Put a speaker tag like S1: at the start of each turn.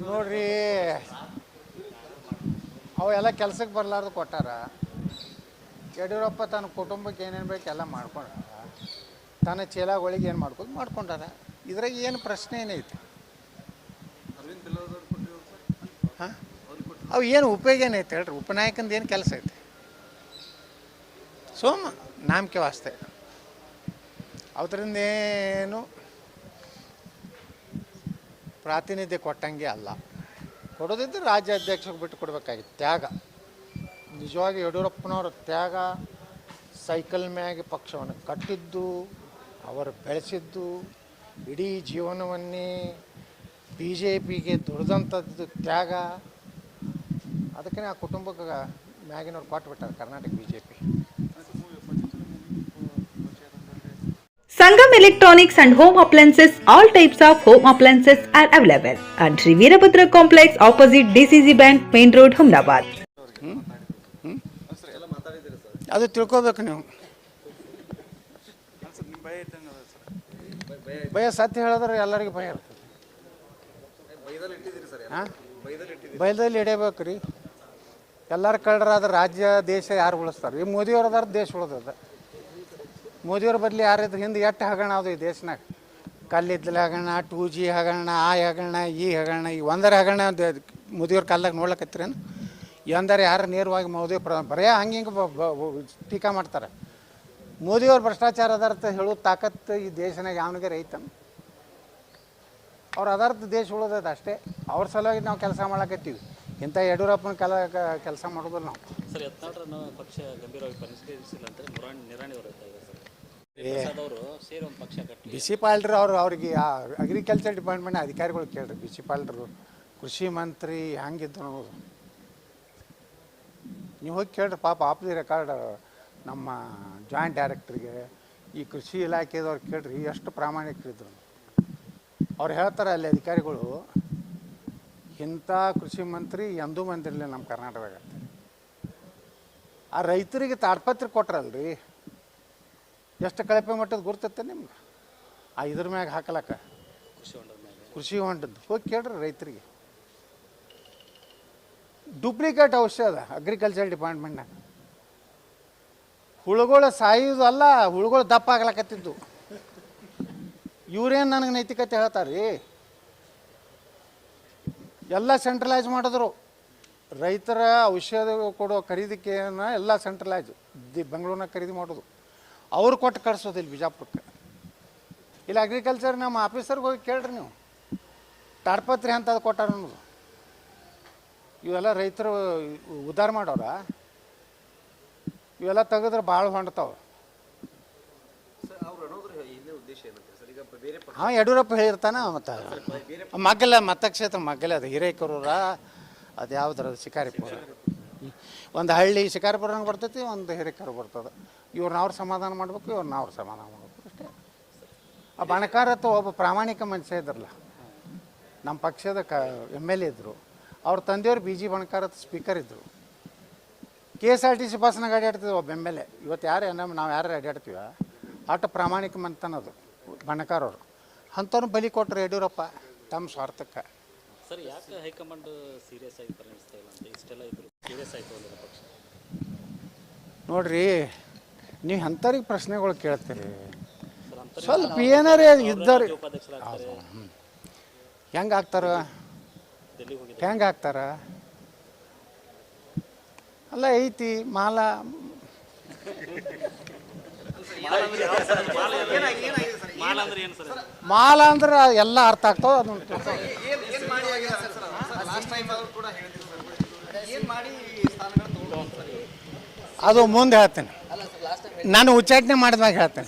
S1: ನೋಡ್ರಿ, ಅವೆಲ್ಲ ಕೆಲ್ಸಕ್ಕೆ ಬರಲಾರ್ದು ಕೊಟ್ಟಾರ. ಯಡಿಯೂರಪ್ಪ ತನ್ನ ಕುಟುಂಬಕ್ಕೆ ಏನೇನು ಬೇಕು ಎಲ್ಲ ಮಾಡ್ಕೊಂಡಾರ. ತನ್ನ ಚೀಲಗಳಿಗೆ ಏನು ಮಾಡ್ಕೊಂಡಾರ. ಇದ್ರಾಗ ಏನು ಪ್ರಶ್ನೆ ಏನೈತಿ? ಹಾಂ, ಅವು ಏನು ಉಪಯೋಗ ಏನೈತೆ ಹೇಳ್ರಿ? ಉಪನಾಯಕಂದು ಏನು ಕೆಲಸ ಐತೆ? ಸೋಮ ನಾಮಕೆ ವಾಸ್ತೆ, ಅದರಿಂದ ಏನು ಪ್ರಾತಿನಿಧ್ಯ ಕೊಟ್ಟಂಗೆ ಅಲ್ಲ. ಕೊಡೋದಿದ್ರೆ ರಾಜ್ಯಾಧ್ಯಕ್ಷಕ್ಕೆ ಬಿಟ್ಟು ಕೊಡಬೇಕಾಗಿತ್ತು. ತ್ಯಾಗ, ನಿಜವಾಗಿ ಯಡಿಯೂರಪ್ಪನವ್ರ ತ್ಯಾಗ, ಸೈಕಲ್ ಮ್ಯಾಗೆ ಪಕ್ಷವನ್ನು ಕಟ್ಟಿದ್ದು, ಅವರು ಬೆಳೆಸಿದ್ದು, ಇಡೀ ಜೀವನವನ್ನೇ ಬಿ ಜೆ ಪಿಗೆ ದುಡ್ದಂಥದ್ದು ತ್ಯಾಗ. ಅದಕ್ಕೆ ಆ ಕುಟುಂಬಕ್ಕೆ ಮ್ಯಾಗಿನವ್ರು ಕೊಟ್ಬಿಟ್ಟಾರೆ Karnataka B J P.
S2: Sangam Electronics and Home Appliances. All types of home appliances are available at Sri Veerabhadra Complex opposite DCC Bank, Main Road, Humnabad.
S1: ಅದು ತಿಳ್ಕೊಬೇಕು ನೀವು. ಭಯ ಸತ್ಯ ಹೇಳಿದ್ರೆ ಎಲ್ಲರಿಗೂ ಭಯ ಇರ್ತದೆ. ಹಾಂ, ಭಯದಲ್ಲಿ ಹಿಡಿಯಬೇಕು ರೀ. ಎಲ್ಲರೂ ಕಳ್ಳರಾದ್ರೆ ರಾಜ್ಯ ದೇಶ ಯಾರು ಉಳಿಸ್ತಾರೆ? ಈ ಮೋದಿಯವ್ರು ಅದಾರ, ದೇಶ ಉಳಿದದ. ಮೋದಿಯವ್ರ ಬದಲು ಯಾರಿದ್ರು ಹಿಂದೆ ಎಷ್ಟು ಹಗರಣ ಅದು ಈ ದೇಶನಾಗ? ಕಲ್ಲಿದ್ದಲು ಹಗರಣ, 2G ಹಗರಣ, ಆ ಹಗರಣ, ಈ ಹಗರಣ. ಈ ಒಂದರ ಹಗರಣ ಮೋದಿಯವ್ರ ಕಾಲದಾಗ ನೋಡ್ಲಕತ್ತೀರೇನು? ಎಂದರೆ ಯಾರು ನೇರವಾಗಿ ಮೋದಿ ಬರೇ ಹಂಗೆ ಟೀಕಾ ಮಾಡ್ತಾರೆ. ಮೋದಿಯವ್ರ ಭ್ರಷ್ಟಾಚಾರ ಅದಾರ್ಥ ಹೇಳೋ ತಾಕತ್ತು ಈ ದೇಶನಾಗ ಯಾವನಿಗೆ ರೈತನ? ಅವ್ರು ಅದಾರ್ಥ ದೇಶ ಉಳಿದದ ಅಷ್ಟೇ. ಅವ್ರ ಸಲುವಾಗಿ ನಾವು ಕೆಲಸ ಮಾಡಕತ್ತೀವಿ. ಇಂಥ ಯಡಿಯೂರಪ್ಪನ ಕೆಲಸ ಮಾಡೋದಿಲ್ಲ ನಾವು.
S3: ಸರ್, ಯತ್ನಾಳರನ್ನು ಪಕ್ಷ ಗಂಭೀರವಾಗಿ ಪರಿಷ್ಕರಿಸಿಲ್ಲ ಅಂತ ನಿರಾಣಿ ಅವರು ಸೇರಿ ಒಂದು ಪಕ್ಷ ಕಟ್ಟಿ
S1: ಬಿ ಸಿ ಪಾಲ್ಡ್ರು ಅವ್ರಿಗೆ ಅಗ್ರಿಕಲ್ಚರ್ ಡಿಪಾರ್ಟ್ಮೆಂಟ್ ಅಧಿಕಾರಿಗಳು ಕೇಳ್ರಿ. ಬಿ ಸಿ ಪಾಲ್ಡ್ರು ಕೃಷಿ ಮಂತ್ರಿ ಹಂಗಿದ್ದು ಅನ್ನೋದು ನೀವು ಹೋಗಿ ಕೇಳ್ರಿ. ಪಾಪ ಆಫ್ ದಿ ರೆಕಾರ್ಡ್ ನಮ್ಮ ಜಾಯಿಂಟ್ ಡೈರೆಕ್ಟ್ರಿಗೆ, ಈ ಕೃಷಿ ಇಲಾಖೆದವ್ರು ಕೇಳ್ರಿ ಎಷ್ಟು ಪ್ರಾಮಾಣಿಕರಿದ್ರು. ಅವ್ರು ಹೇಳ್ತಾರೆ ಅಲ್ಲಿ ಅಧಿಕಾರಿಗಳು, ಇಂಥ ಕೃಷಿ ಮಂತ್ರಿ ಎಂದೂ ಬಂದಿರಲಿಲ್ಲ ನಮ್ಮ ಕರ್ನಾಟಕದಾಗ. ಆ ರೈತರಿಗೆ ತಾಡ್ಪತ್ರೆ ಕೊಟ್ರಲ್ರಿ, ಎಷ್ಟು ಕಳಪೆ ಮಟ್ಟದ ಗುರ್ತೈತೆ ನಿಮ್ಗೆ? ಆ ಇದ್ರ ಮ್ಯಾಗ ಹಾಕಲಕ್ಕ ಕೃಷಿ ಹೊಂಡದ್ದು ಹೋಗಿ ಕೇಳ್ರಿ ರೈತರಿಗೆ. ಡೂಪ್ಲಿಕೇಟ್ ಔಷಧ ಅಗ್ರಿಕಲ್ಚರ್ ಡಿಪಾರ್ಟ್ಮೆಂಟ್ನಾಗ. ಹುಳುಗಳು ಸಾಯೋದು ಅಲ್ಲ, ಹುಳುಗಳು ದಪ್ಪ ಆಗ್ಲಕತ್ತಿದ್ದು. ಇವ್ರೇನು ನನಗೆ ನೈತಿಕತೆ ಹೇಳ್ತಾರೆ ರೀ? ಎಲ್ಲ ಸೆಂಟ್ರಲೈಸ್ ಮಾಡಿದ್ರು. ರೈತರ ಔಷಧ ಕೊಡೋ ಖರೀದಿಕೆಯನ್ನು ಎಲ್ಲ ಸೆಂಟ್ರಲೈಸ್ ಬೆಂಗಳೂರಿನಾಗ ಖರೀದಿ ಮಾಡೋದು. ಅವ್ರು ಕೊಟ್ಟು ಕಳಿಸೋದು ಇಲ್ಲಿ ಬಿಜಾಪುರಕ್ಕೆ. ಇಲ್ಲಿ ಅಗ್ರಿಕಲ್ಚರ್ ನಮ್ಮ ಆಫೀಸರ್ಗೆ ಹೋಗಿ ಕೇಳ್ರಿ ನೀವು, ತಾಡ್ಪತ್ರಿ ಅಂತದು ಕೊಟ್ಟಾರ ಅನ್ನೋದು. ಇವೆಲ್ಲ ರೈತರು ಉದ್ಧಾರ ಮಾಡೋರ? ಇವೆಲ್ಲ ತೆಗೆದ್ರೆ ಭಾಳ ಹೊಂಡ್ತಾವೆ. ಹಾಂ, ಯಡಿಯೂರಪ್ಪ ಹೇಳಿರ್ತಾನೆ. ಮತ್ತು ಮಗ್ಗಲ ಮತಕ್ಷೇತ್ರ ಮಗ್ಗಲೆ ಅದು ಹಿರೇಕೆರೂರ, ಅದು ಯಾವ್ದಾರ ಶಿಕಾರಿಪುರ. ಒಂದು ಹಳ್ಳಿ ಶಿಕಾರಿಪುರನೂ ಬರ್ತೈತಿ, ಒಂದು ಹಿರೇಕೆರೂರು ಬರ್ತದೆ. ಇವ್ರನ್ನವ್ರು ಸಮಾಧಾನ ಮಾಡಬೇಕು, ಇವ್ರನ್ನವ್ರು ಸಮಾಧಾನ ಮಾಡಬೇಕು ಅಷ್ಟೇ. ಆ ಬಣಕಾರತ್ತು ಒಬ್ಬ ಪ್ರಾಮಾಣಿಕ ಮನುಷ್ಯ ಇದ್ರಲ್ಲ, ನಮ್ಮ ಪಕ್ಷದ MLA ಇದ್ದರು. ಅವ್ರ ತಂದೆಯವರು BG ಬಣಕಾರತ್ತು ಸ್ಪೀಕರ್ ಇದ್ದರು. KSRTC ಬಸ್ನಾಗ ಅಡ್ಡಾಡ್ತಿದ್ವಿ ಒಬ್ಬ MLA. ಇವತ್ತು ನಾವು ಯಾರು ಅಡ್ಡಾಡ್ತೀವ? ಆಟ ಪ್ರಾಮಾಣಿಕ ಮಂತನದು ಬಣಕಾರವರು. ಅಂಥವ್ರು ಬಲಿ ಕೊಟ್ಟರು ಯಡಿಯೂರಪ್ಪ ತಮ್ಮ ಸ್ವಾರ್ಥಕ್ಕೆ.
S3: ಸರ್, ಯಾಕೆ ಹೈಕಮಾಂಡ್ ಸೀರಿಯಸ್ ಆಗಿ ಪರಿಗಣಿಸ್ತಾ ಇಲ್ಲ ಅಂತ ಇಷ್ಟೆಲ್ಲ ಇದ್ರು ಸೀರಿಯಸ್ ಆಯಿತು ಅಂದ್ರೆ ಪಕ್ಷ?
S1: ನೋಡ್ರಿ, ನೀವು ಅಂಥವ್ರಿಗೆ ಪ್ರಶ್ನೆಗಳು ಕೇಳ್ತೀರಿ. ಸ್ವಲ್ಪ ಏನಾರೇ ಇದ್ದವ್ರು ಹೆಂಗೆ ಆಗ್ತಾರ? ಹೆಂಗೆ ಆಗ್ತಾರ? ಅಲ್ಲ ಐತಿ ಮಾಲ ಮಾಲ ಅಂದ್ರೆ ಎಲ್ಲ ಅರ್ಥ ಆಗ್ತಾವ. ಅದು ಮುಂದೆ ಹೇಳ್ತೇನೆ, ನಾನು ಉಚ್ಚಾಟನೆ ಮಾಡಿದ್ಮ್ಯಾಗ ಹೇಳ್ತೇನೆ.